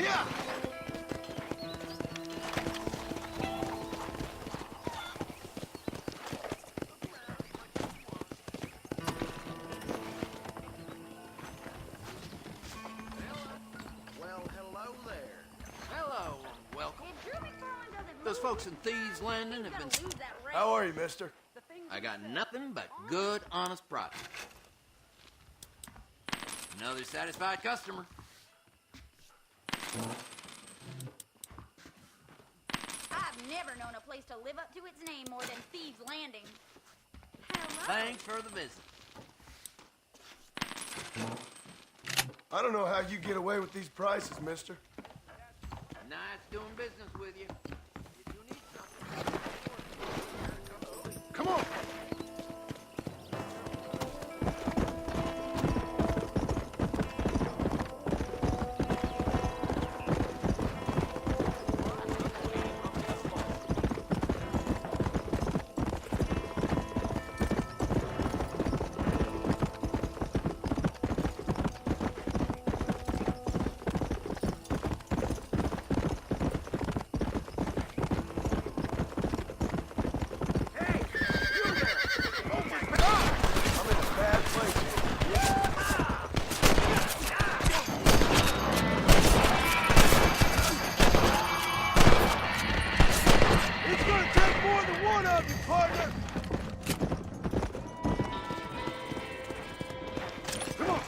Yeah! Well, hello there. Hello and welcome. Those Those folks in Thieves Landing have been... How are you, mister? I got nothing but good, honest product. Another satisfied customer. I've never known a place to live up to its name more than Thieves Landing. Hello. Thanks for the visit. I don't know how you get away with these prices, mister. Nice doing business with you. If you need something... Come on! I'm in a bad place here. It's gonna take more than one of you, partner! Come on!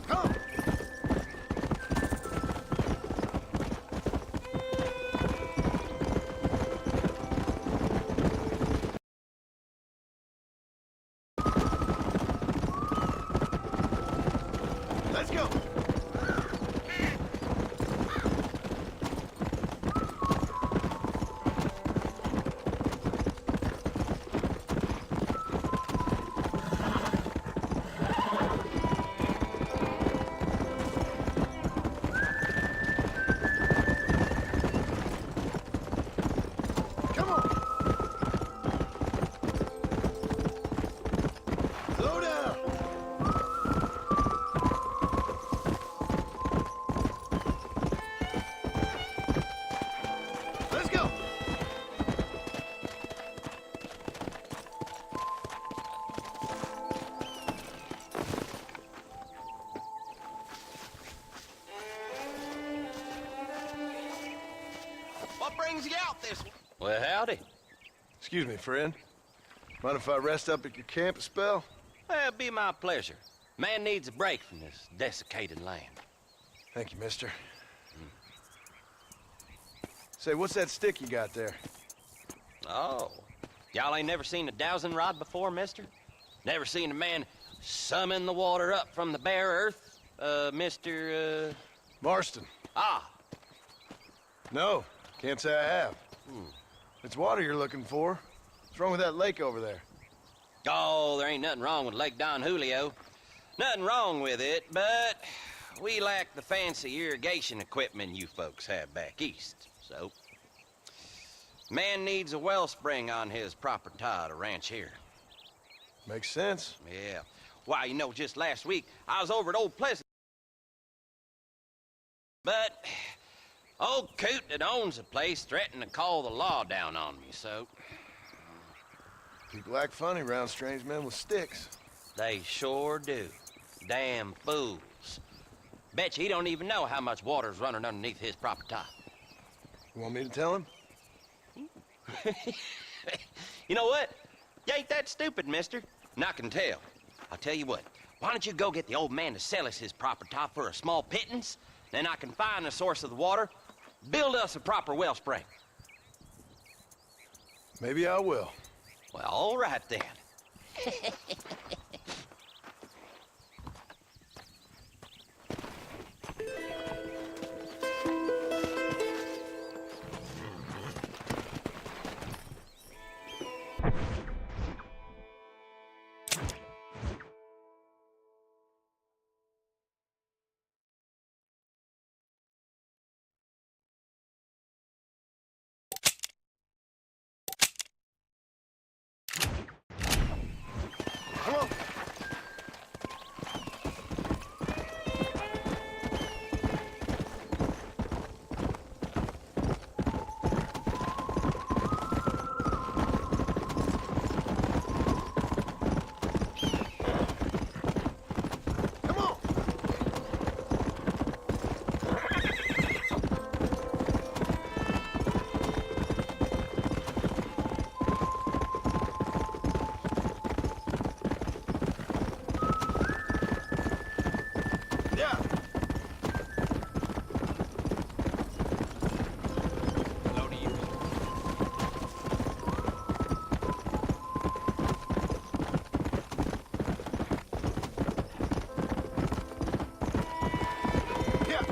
Come! Let's go! Come on! Slow down! Let's go! What brings you out this way? Well, howdy. Excuse me, friend. Mind if I rest up at your camp a spell? Well, it'd be my pleasure. Man needs a break from this desiccated land. Thank you, mister. Say, what's that stick you got there? Oh, y'all ain't never seen a dowsing rod before, mister? Never seen a man summon the water up from the bare earth? Mr. Marston. Ah, No, can't say I have. It's water you're looking for. What's wrong with that lake over there? oh, there ain't nothing wrong with Lake Don Julio. Nothing wrong with it, but we lack the fancy irrigation equipment you folks have back east, so... Man needs a wellspring on his property to ranch here. Makes sense. Yeah. Why, you know, just last week, I was over at Old Pleasant. But old coot that owns the place threatened to call the law down on me, so... People act funny around strange men with sticks. They sure do. Damn fools. Bet you he don't even know how much water's running underneath his proper top. You want me to tell him? You know what? You ain't that stupid, mister. And I can tell. I'll tell you what. Why don't you go get the old man to sell us his proper top for a small pittance? Then I can find the source of the water, build us a proper wellspring. Maybe I will. Well, all right then. Come on. Come on. Yeah. Hello to you. Yeah.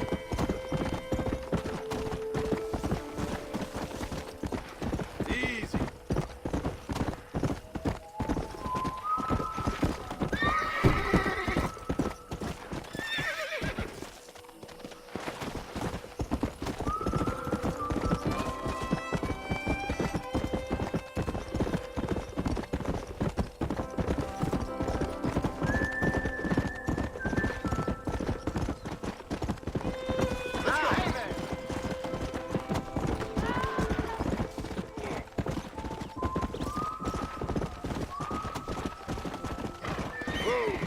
Easy. Let's go. Whoa.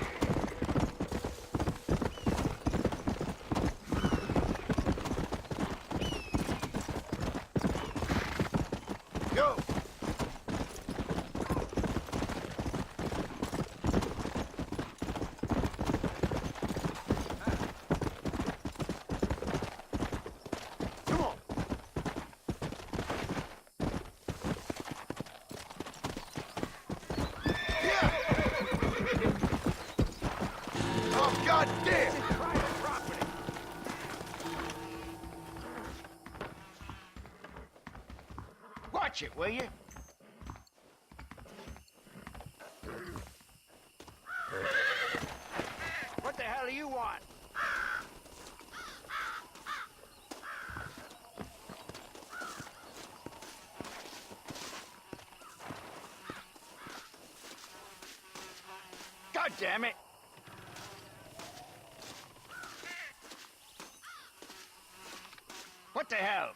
Go. Come on. Yeah. Oh, God damn. Private property. Watch it, will you? What the hell do you want? God damn it! What the hell?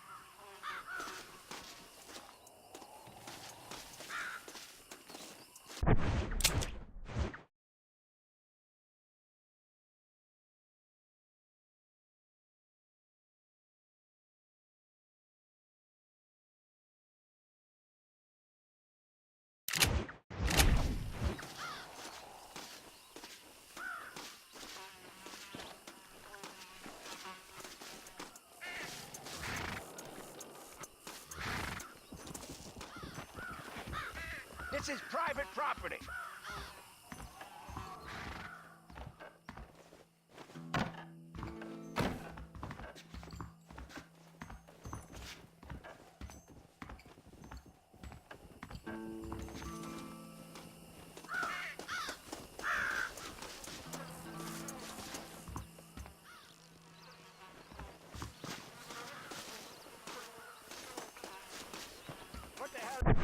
This is private property. What the hell?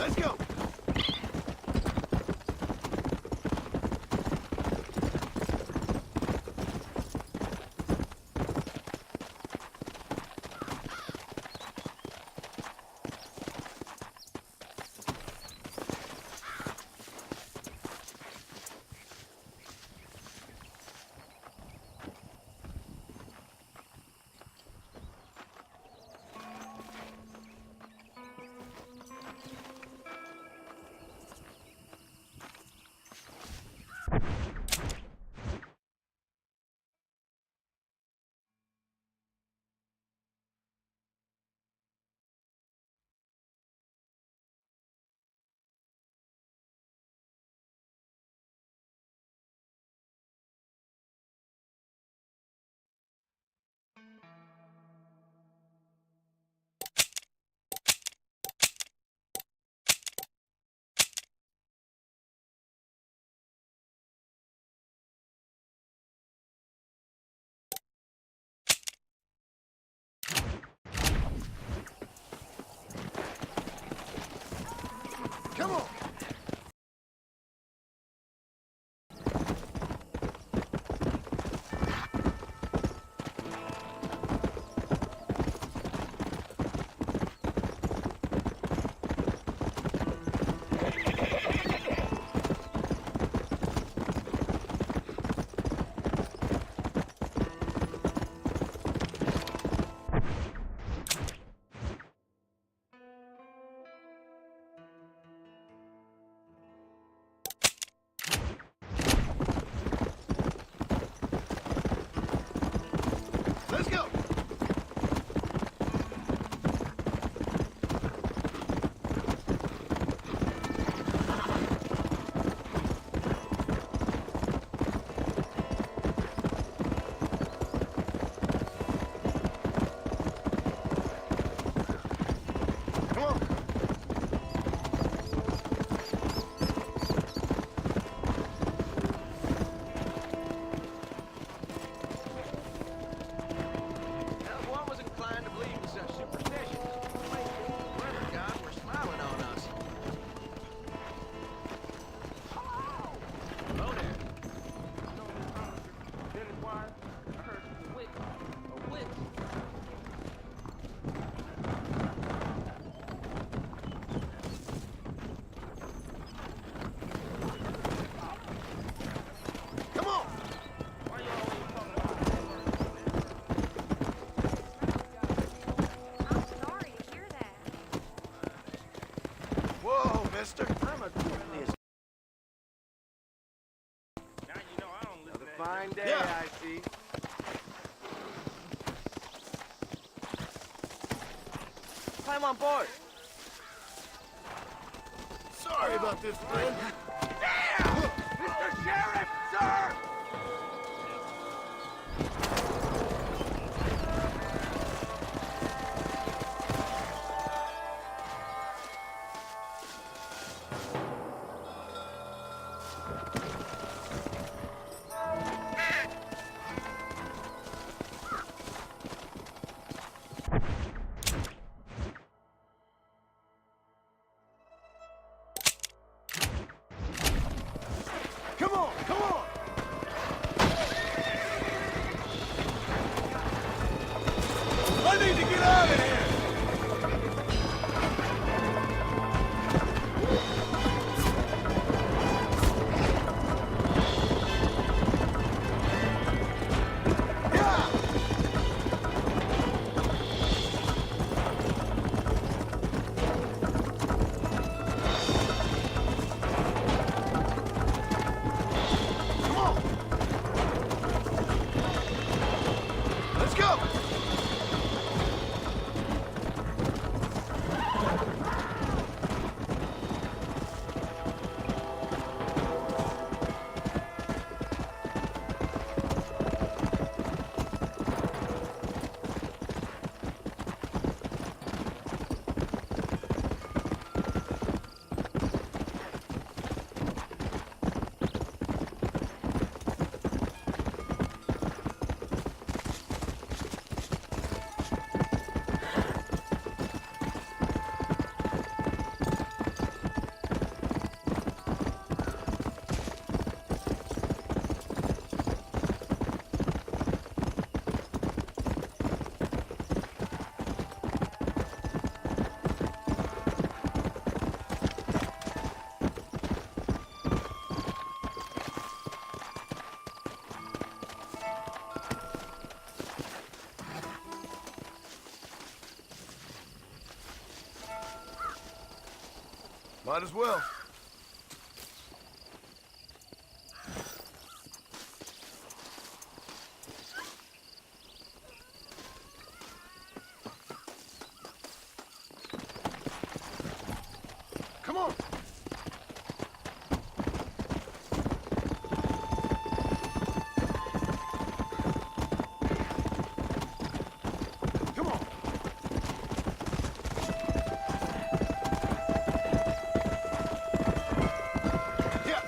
Let's go! Come on! Let's go! Come on! Now, one was inclined to believe in such superstitions. The weather gods were smiling on us. Hello there. I heard a witch. A witch. Come on! Why you always talking about I'm sorry to hear that. Whoa, mister! I'm a goodness. now you know I don't listen Another to that. fine day, Yeah. I see. Climb on board. Sorry about this, friend. Mr. Sheriff, sir! Come on, come on! Might as well. Come on. Come on. Yeah.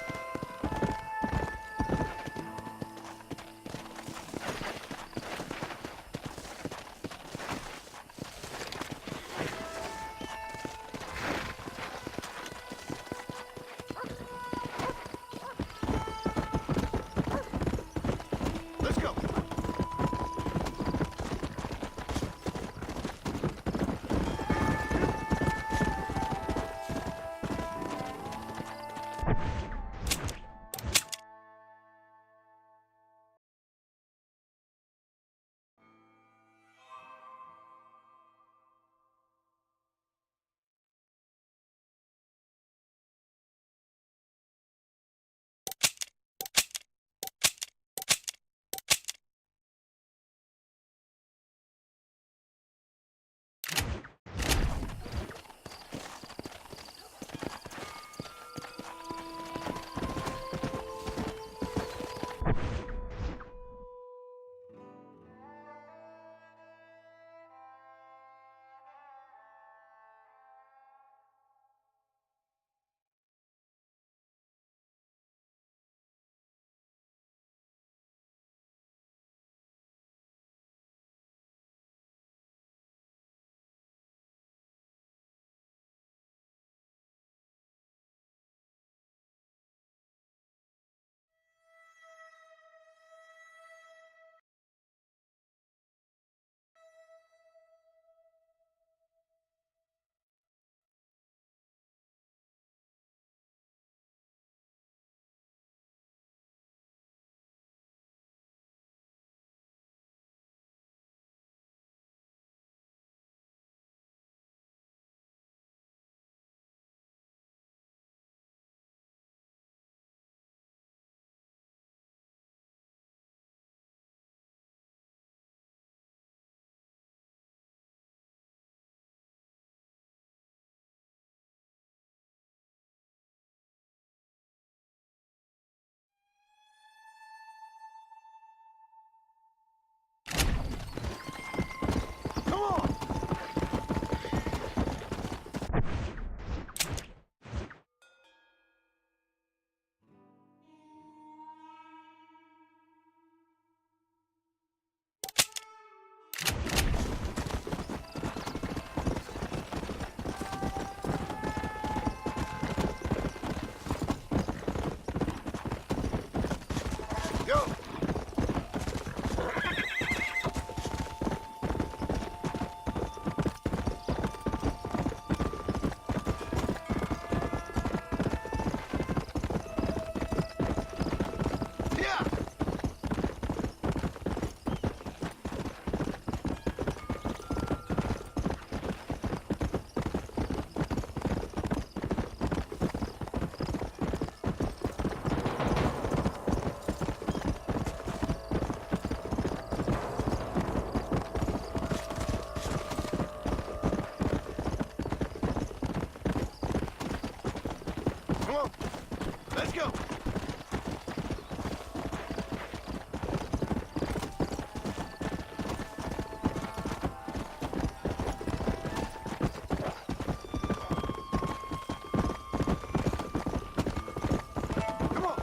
Let's go. Come on. Go. Yeah. Come on. Let's go. Come on.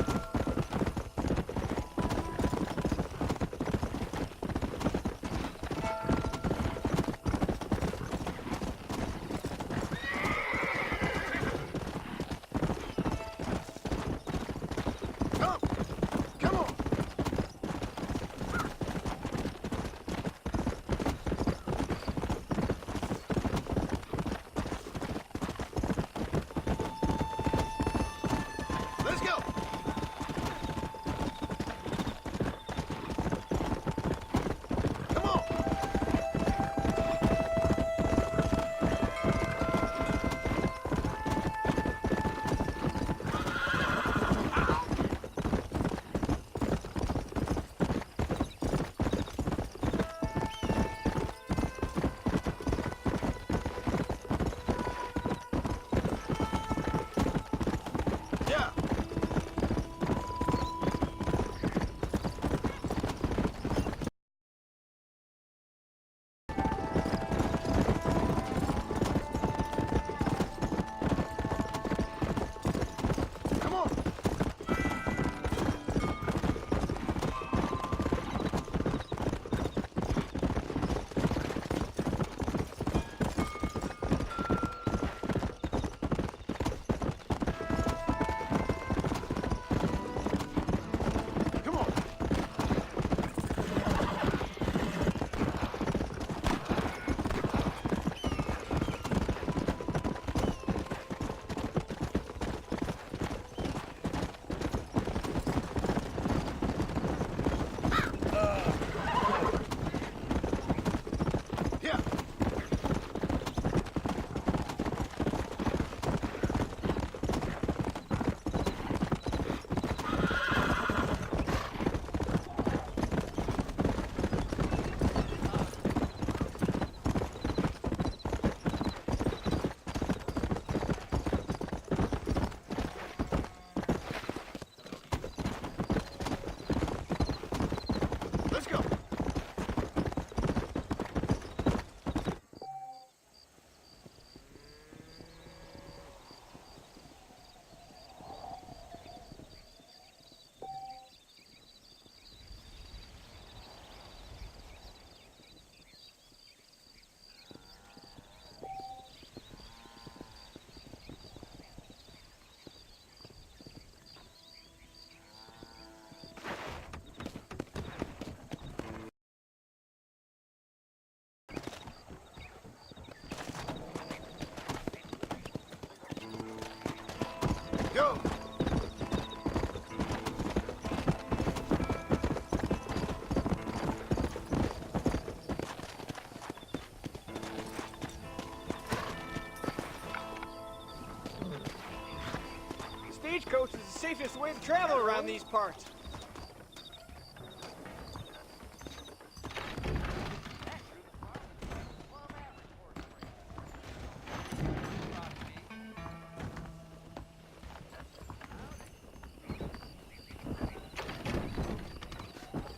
Go! Stagecoach is the safest way to travel around these parts.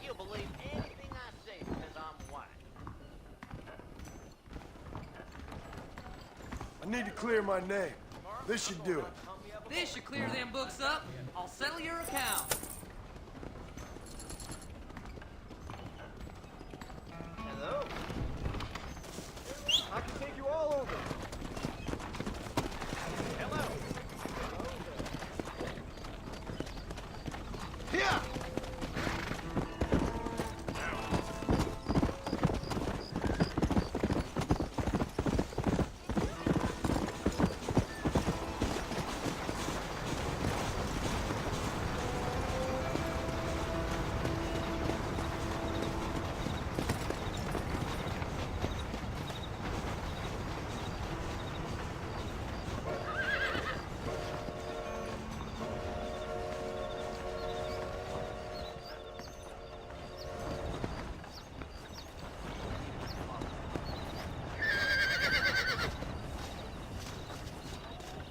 You'll believe anything I say because I'm white. I need to clear my name. This should do it. This should clear them books up. I'll settle your account. Hello? I can take you all over. Hello? Yeah!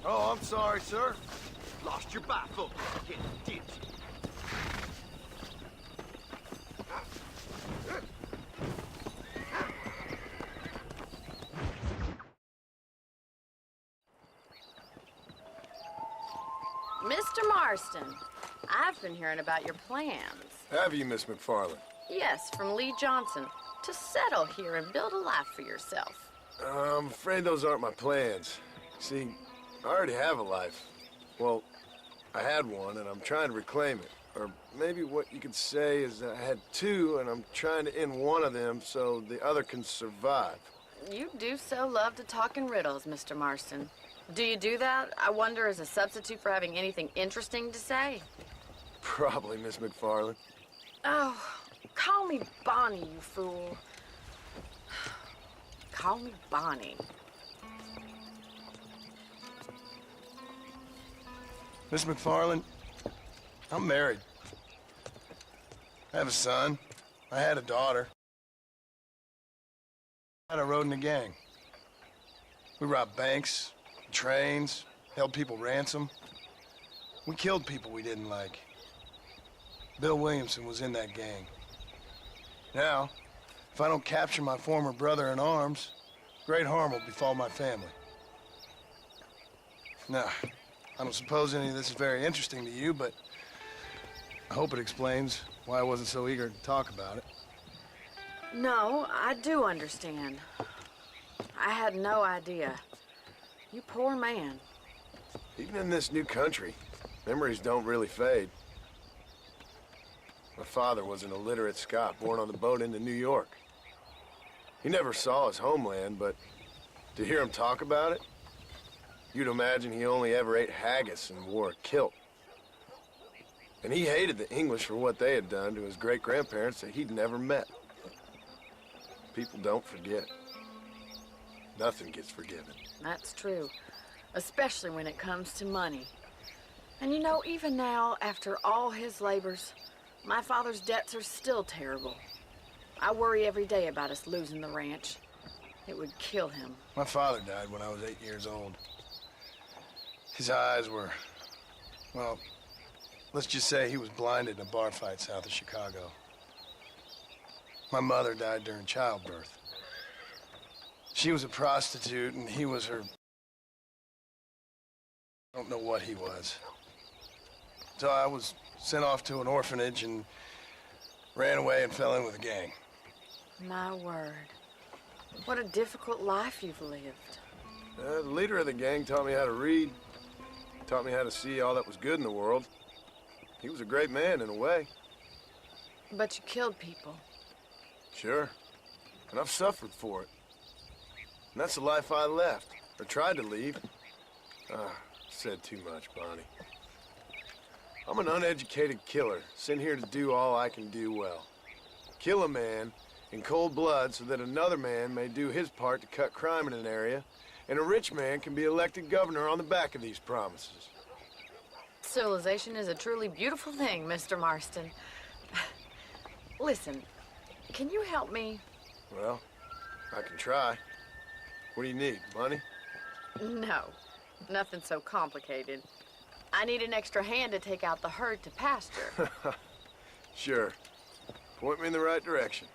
Oh, I'm sorry, sir. Lost your bifocals again, did you? Mr. Marston, I've been hearing about your plans. Have you, Miss McFarland? Yes, from Lee Johnson, to settle here and build a life for yourself. I'm afraid those aren't my plans. See, I already have a life. Well, I had one, and I'm trying to reclaim it. Or maybe what you could say is that I had two, and I'm trying to end one of them so the other can survive. You do so love to talk in riddles, Mr. Marston. Do you do that, I wonder, as a substitute for having anything interesting to say? Probably, Miss McFarland. Oh, call me Bonnie, you fool. Call me Bonnie. Miss McFarland, I'm married. I have a son. I had a daughter. And I rode in a gang. We robbed banks, trains, held people ransom. We killed people we didn't like. Bill Williamson was in that gang. Now, if I don't capture my former brother in arms, great harm will befall my family. Now, I don't suppose any of this is very interesting to you, but I hope it explains why I wasn't so eager to talk about it. No, I do understand. I had no idea. You poor man. Even in this new country, memories don't really fade. My father was an illiterate Scot born on the boat into New York. He never saw his homeland, but to hear him talk about it, you'd imagine he only ever ate haggis and wore a kilt. And he hated the English for what they had done to his great-grandparents that he'd never met. People don't forget. Nothing gets forgiven. That's true. Especially when it comes to money. And you know, even now, after all his labors, my father's debts are still terrible. I worry every day about us losing the ranch. It would kill him. My father died when I was 8 years old. His eyes were, well, let's just say he was blinded in a bar fight south of Chicago. My mother died during childbirth. She was a prostitute and he was her... I don't know what he was. So I was sent off to an orphanage and ran away and fell in with a gang. My word. What a difficult life you've lived. The leader of the gang taught me how to read, taught me how to see all that was good in the world. He was a great man in a way. But you killed people. Sure. And I've suffered for it. And that's the life I left, or tried to leave. Said too much, Bonnie. I'm an uneducated killer, sent here to do all I can do well. Kill a man in cold blood so that another man may do his part to cut crime in an area, and a rich man can be elected governor on the back of these promises. Civilization is a truly beautiful thing, Mr. Marston. Listen, can you help me? Well, I can try. What do you need, money? No, nothing so complicated. I need an extra hand to take out the herd to pasture. Sure. Point me in the right direction.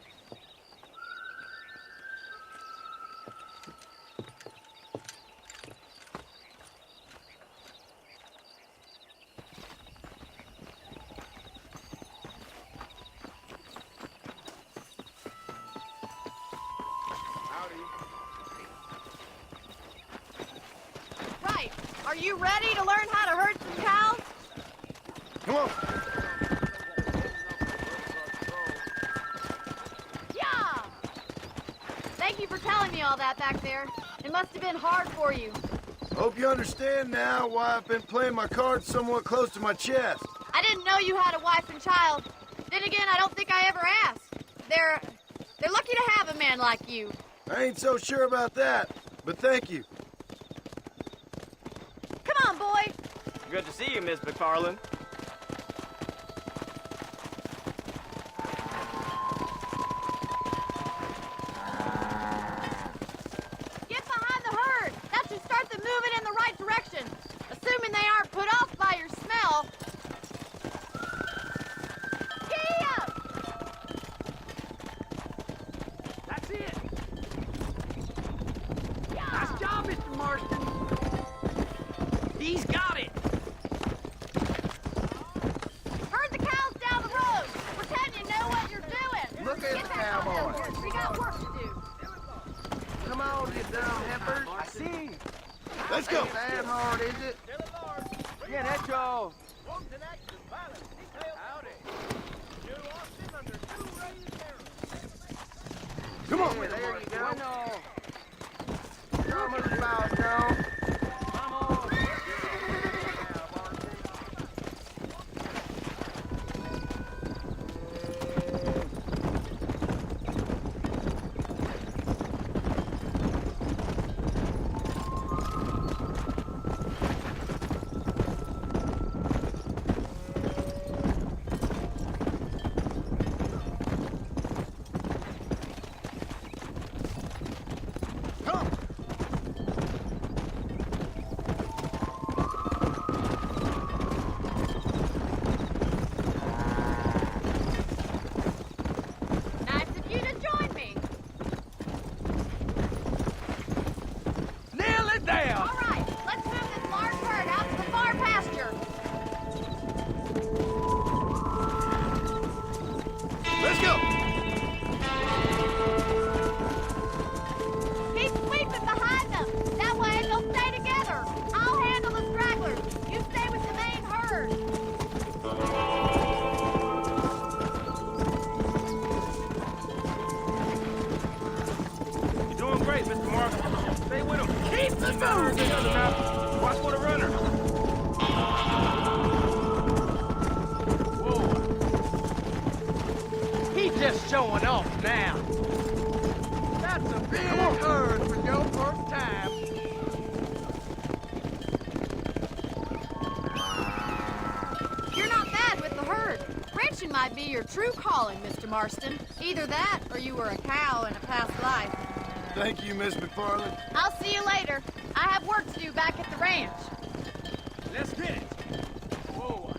Right. Are you ready to learn how to herd some cows? Come on! Yeah! Thank you for telling me all that back there. It must have been hard for you. Hope you understand now why I've been playing my cards somewhat close to my chest. I didn't know you had a wife and child. Then again, I don't think I ever asked. They're lucky to have a man like you. I ain't so sure about that, but thank you. Come on, boy. Good to see you, Miss McFarland. Get behind the herd. That should start them moving in the right direction. Assuming they aren't put off by your smell. Giddy up! That's it. Yeah! Nice job, Mr. Marston. He's got it. Herd the cows down the road. Pretend you know what you're doing. Look at Get the back on cowboy. that horse. We got work to do. Come on, you dumb heifers. I see. Let's go! Ain't that hard, is it? Yeah, that's all. Come on! Yeah, there you go. Bueno. Show 'em who's boss, Joe. Vamos. Nice of you to join me. Nail it down. All right, let's move this large herd out to the far pasture. Let's go! Keep sweeping behind them. That way they'll stay together. I'll handle the stragglers. You stay with the main herd. You're doing great, Mr. Marston. Stay with him. Keep the moving. Watch for the runner. Whoa. He's just showing off now. That's a big herd for your first time. You're not bad with the herd. Ranching might be your true calling, Mr. Marston. Either that, or you were a cow in a past life. Thank you, Miss McFarland. I'll see you later. I have work to do back at the ranch. Let's get it. Whoa.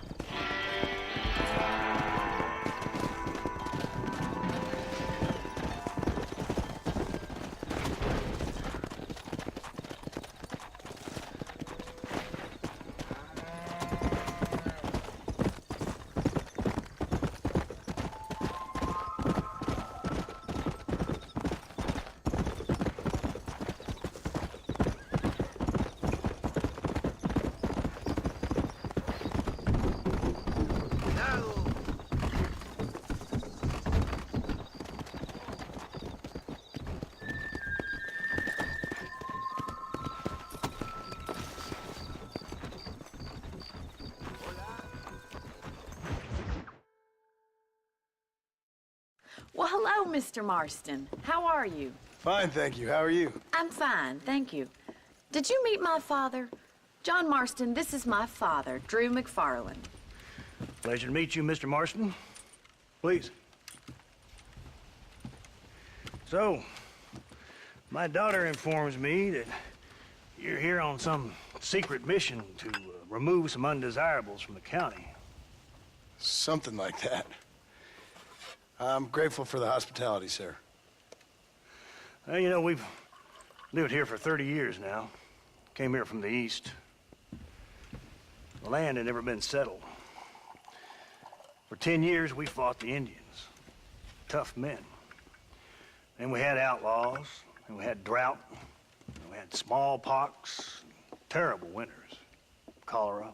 hello, Mr. Marston. How are you? Fine, thank you. How are you? I'm fine, thank you. Did you meet my father? John Marston, this is my father, Drew McFarland. Pleasure to meet you, Mr. Marston. Please. So, my daughter informs me that you're here on some secret mission to remove some undesirables from the county. Something like that. I'm grateful for the hospitality, sir. Well, you know, we've lived here for 30 years now. Came here from the east. The land had never been settled. For 10 years, we fought the Indians. Tough men. And we had outlaws, and we had drought, and we had smallpox, terrible winters, cholera.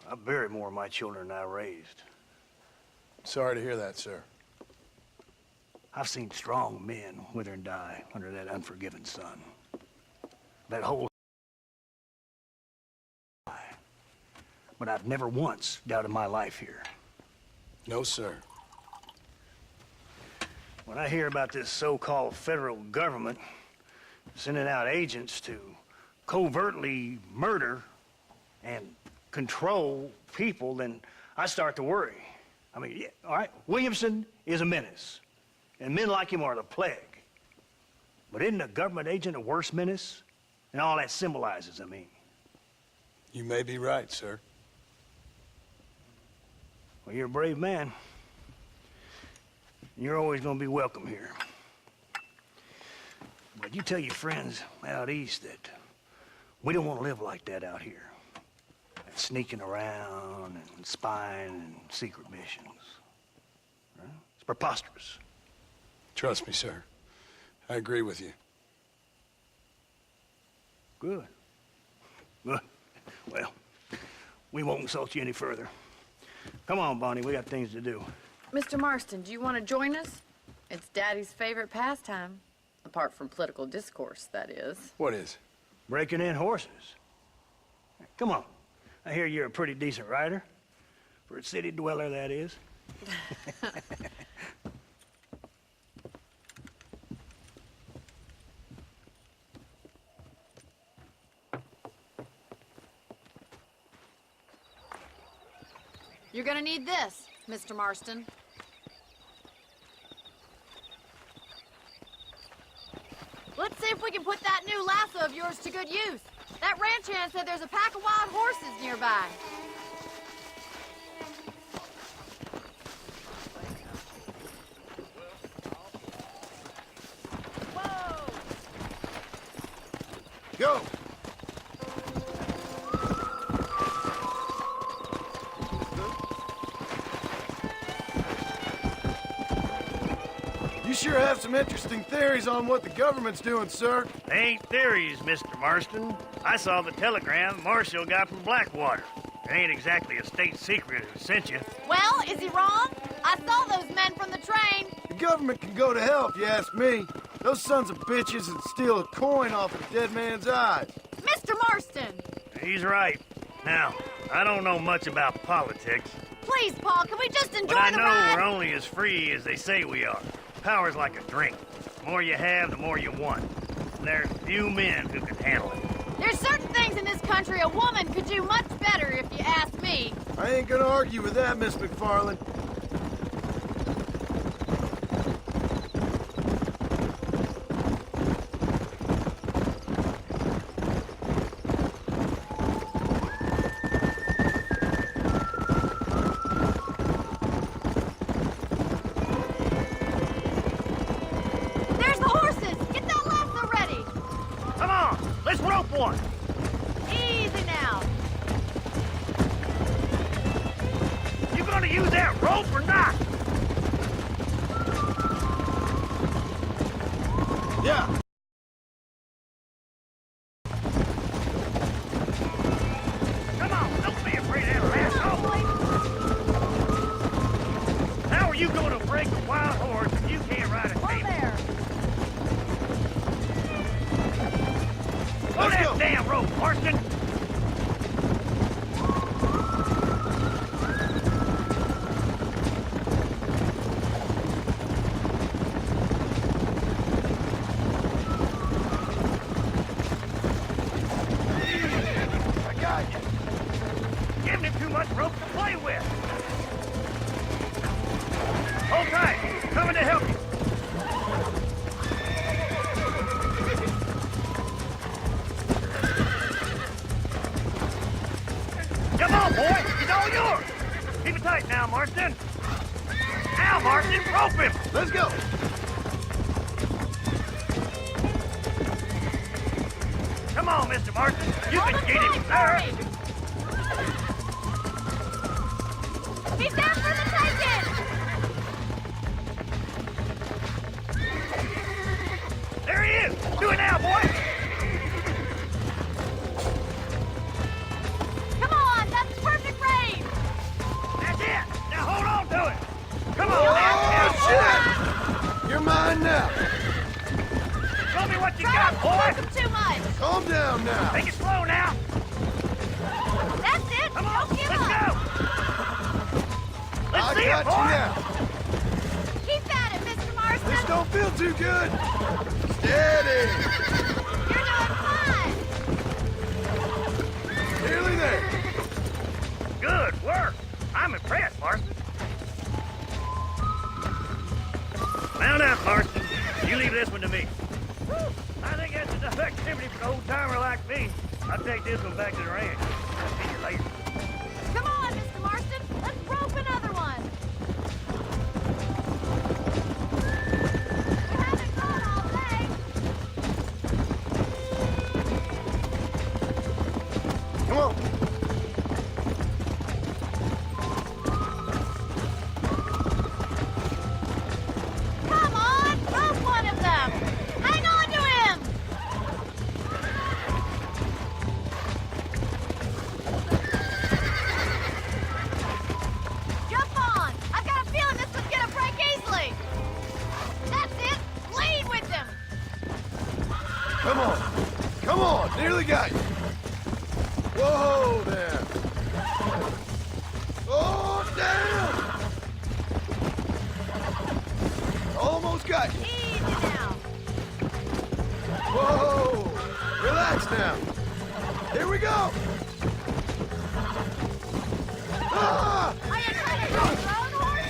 I buried more of my children than I raised. Sorry to hear that, sir. I've seen strong men wither and die under that unforgiving sun. That whole but I've never once doubted my life here. No, sir. When I hear about this so-called federal government sending out agents to covertly murder and control people, then I start to worry. I mean, yeah, all right, Williamson is a menace, and men like him are the plague. But isn't a government agent a worse menace? And all that symbolizes, I mean. You may be right, sir. Well, you're a brave man. You're always gonna be welcome here. But you tell your friends out east that we don't want to live like that out here. Sneaking around and spying and secret missions. Right? It's preposterous. Trust me, sir. I agree with you. Good. Good. Well, we won't insult you any further. Come on, Bonnie, we got things to do. Mr. Marston, do you want to join us? It's Daddy's favorite pastime. Apart from political discourse, that is. What is? Breaking in horses. Come on. I hear you're a pretty decent rider. For a city dweller, that is. You're gonna need this, Mr. Marston. Let's see if we can put that new lasso of yours to good use. That ranch hand said there's a pack of wild horses nearby. Go! You sure have some interesting theories on what the government's doing, sir. They ain't theories, Mr. Marston. I saw the telegram Marshall got from Blackwater. It ain't exactly a state secret who sent you. Well, is he wrong? I saw those men from the train. The government can go to hell if you ask me. Those sons of bitches would steal a coin off a dead man's eyes. Mr. Marston! He's right. Now, I don't know much about politics, Please, Paul, can we just enjoy but I the know ride? we're only as free as they say we are. Power's like a drink. The more you have, the more you want. And there's few men who can handle it. There's certain things in this country a woman could do much better, if you ask me. I ain't gonna argue with that, Miss McFarland. There's the horses! Get that lasso ready! Come on, let's rope one. Easy now. You gonna use that rope or not? Yeah. Come on, don't be afraid of that lasso. How are you going to break a wild horse if you can't ride a Whoa table? there! Go Let's that go. damn rope, Marston. Stay with. Hold tight. Coming to help you. Come on, boy. He's all yours. Keep it tight now, Marston. Now, Marston, rope him. Let's go. Come on, Mr. Marston. You Hold can him get him, tight sir. for me. He's down for the taking! There he is. Do it now, boy. Come on, that's perfect range! That's it. Now hold on to it. Come on, Oh, now. shit! You're mine now. Show me what you Try got, not to boy. smoke him too much! Calm down now. Take it slow now. That's it! Come on, Don't give let's up! go. Let's I see it, got boy. you now. Keep at it, Mr. Marston! This don't feel too good. Steady. You're doing fine! Nearly there. Good work. I'm impressed, Marston. Mount up, Marston. You leave this one to me. I think that's enough activity for an old-timer like me. I'll take this one back to the ranch. I'll see you later. Come on, Mr. Marston! Let's rope another one! We haven't gone all day! Come on. Come on! Rope one of them! Hang on to him! Jump on! I've got a feeling this one's gonna break easily! That's it! Lead with him! Come on. Come on. Nearly got you. Whoa there. Oh, down. Almost got you. Easy now! Whoa. Relax now. Here we go. Ah! Are you trying to run your own horse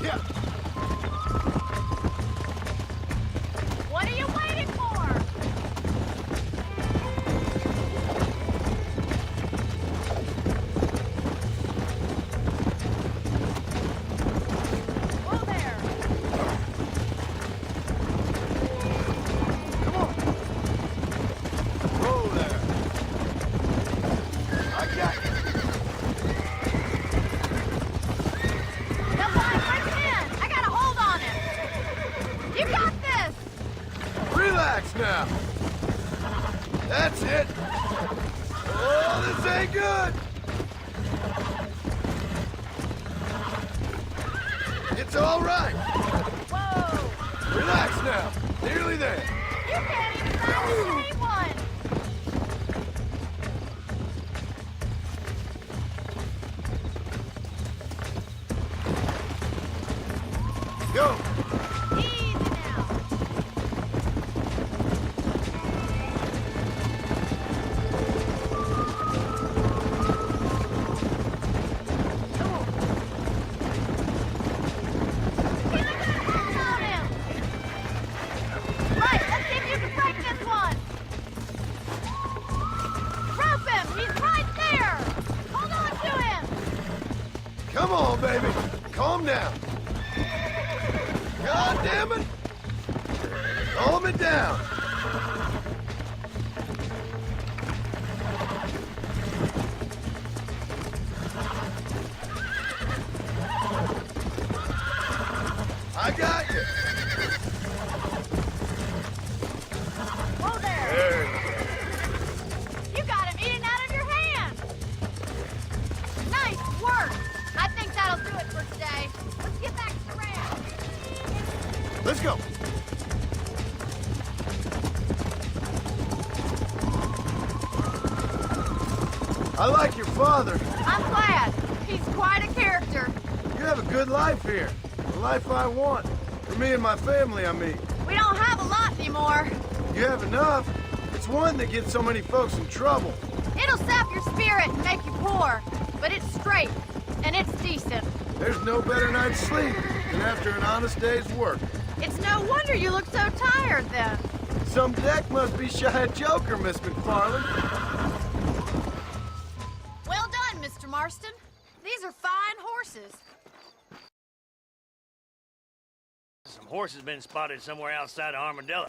Yeah. What are you waiting for? Whoa there! Come on. Whoa there. I got you. Come on, bring him in! I got a hold on him! You got this! Relax now. That's it. Oh, this ain't good. It's all right. Whoa! Relax now. Nearly there. You can't even find anyone! Go. Easy now! Keep a good hold on him! Right, let's see if you can break this one! Rope him! He's right there! Hold on to him! Come on, baby. Calm down. God damn it. Calm it down. I got you. Whoa there! There. You got him eating out of your hand! Nice work! I think that'll do it for today. Let's get back to the ranch. Let's go. I like your father. I'm glad. He's quite a character. You have a good life here. The life I want. For me and my family, I mean. We don't have a lot anymore. You have enough? It's one that gets so many folks in trouble. It'll sap your spirit and make you poor, but it's straight, and it's decent. There's no better night's sleep than after an honest day's work. It's no wonder you look so tired then. Some deck must be shy of Joker, Miss McFarland. Well done, Mr. Marston. These are fine horses. Some horses been spotted somewhere outside of Armadillo.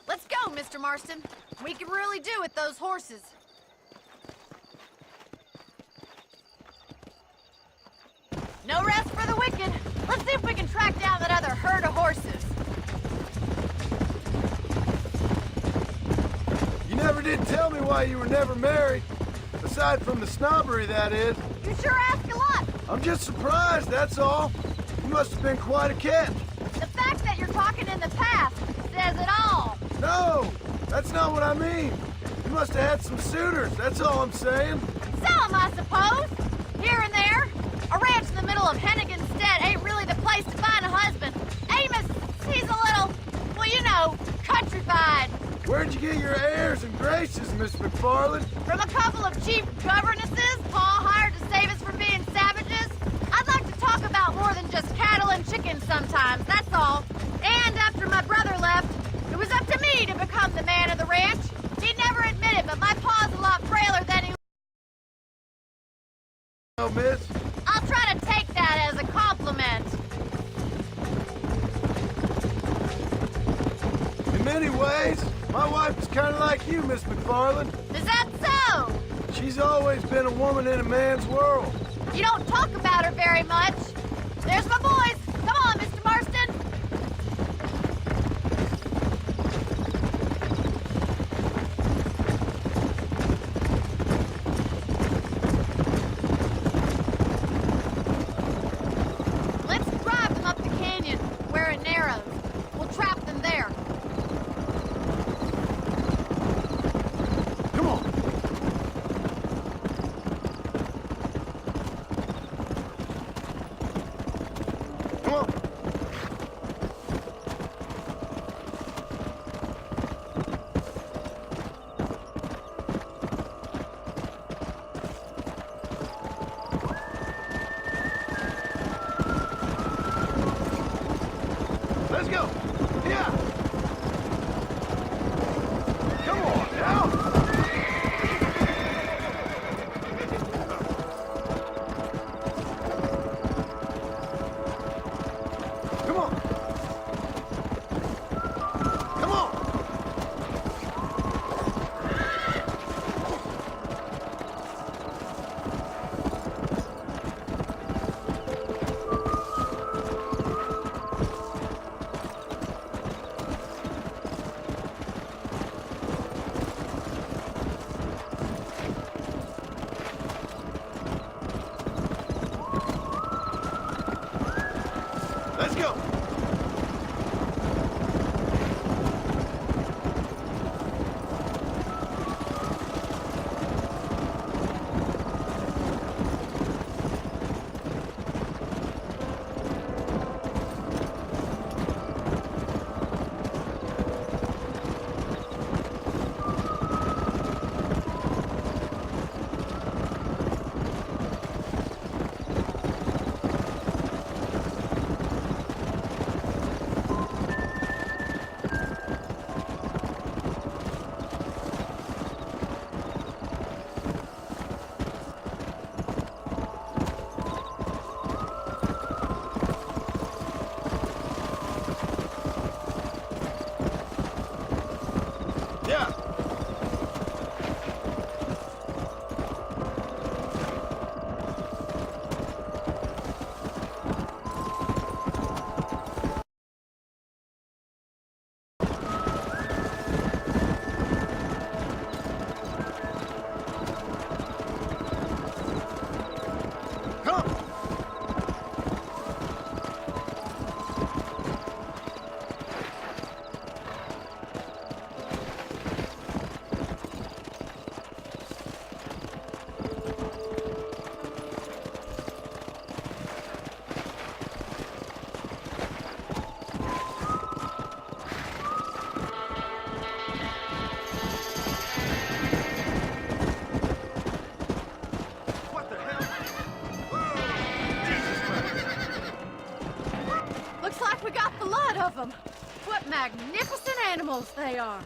Let's go, Mr. Marston. We can really do with those horses. No rest for the wicked. Let's see if we can track down that other herd of horses. You never did tell me why you were never married. Aside from the snobbery, that is. You sure ask a lot. I'm just surprised, that's all. You must have been quite a catch. The fact that you're talking in the past says it all. No, that's not what I mean. You must have had some suitors, that's all I'm saying. Some, I suppose. Here and there. A ranch in the middle of Hennigan's Stead ain't really the place to find a husband. Amos, he's a little, well, you know, countrified. Where'd you get your airs and graces, Miss McFarland? From a couple of cheap governesses Pa hired to save us from being savages. I'd like to talk about more than just cattle and chickens sometimes, that's all. And after my brother left, it was up to me to become the man of the ranch. He'd never admit it, but my pa's a lot frailer than he... Oh, miss? I'll try to take that as a compliment. In many ways, my wife is kind of like you, Miss McFarland. Is that so? She's always been a woman in a man's world. You don't talk about her very much. There's my boys. Come on, Mr. Marston. Let's drive them up the canyon, where it narrows. We'll trap them there. Come on. Come on. Let's go. Yeah. Come on now. Come on. Come on. Let's go. of them. What magnificent animals they are.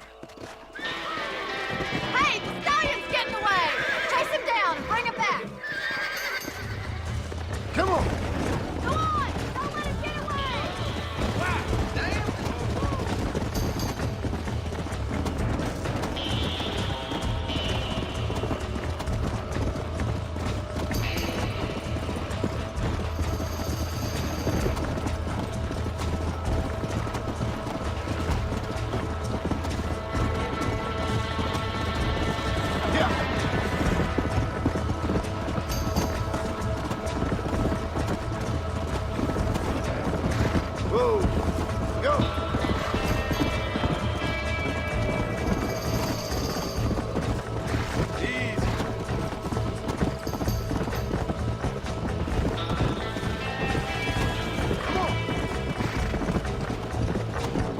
Hey, the stallion's getting away! Chase him down and bring him back! Come on! Go on! Don't let him get away! Whoa! Go! Easy. Come on!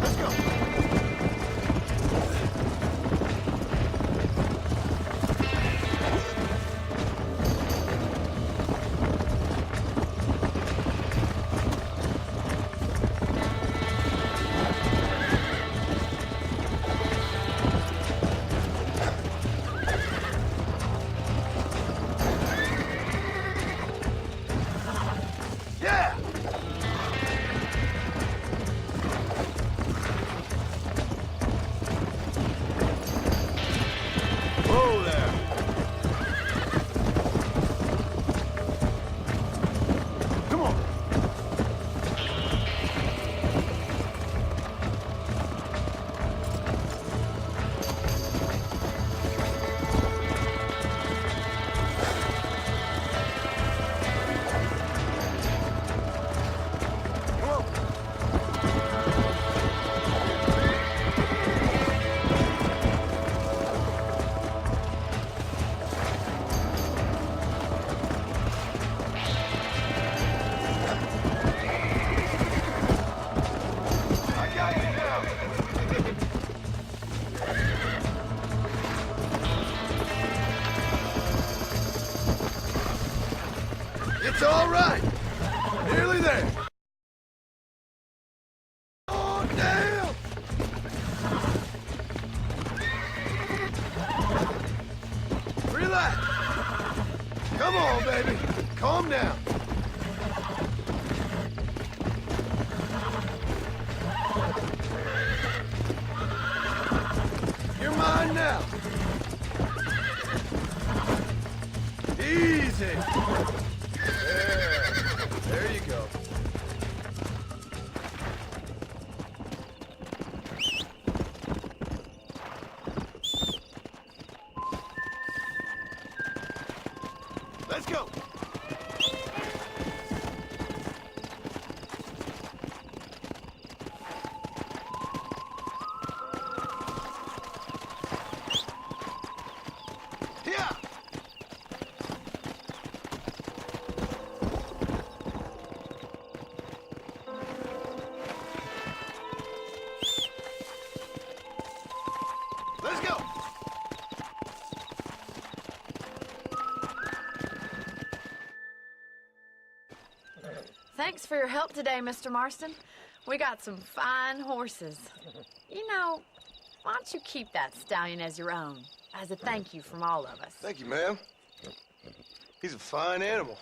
Let's go! Yeah! Whoa there! Come on! Come on! I got you now! It's all right! Nearly there! On down! Relax! Come on, baby! Calm down! You're mine now! Easy! There you go. Let's go! Yeah! Let's go! Thanks for your help today, Mr. Marston. We got some fine horses. You know, why don't you keep that stallion as your own, as a thank you from all of us? Thank you, ma'am. He's a fine animal.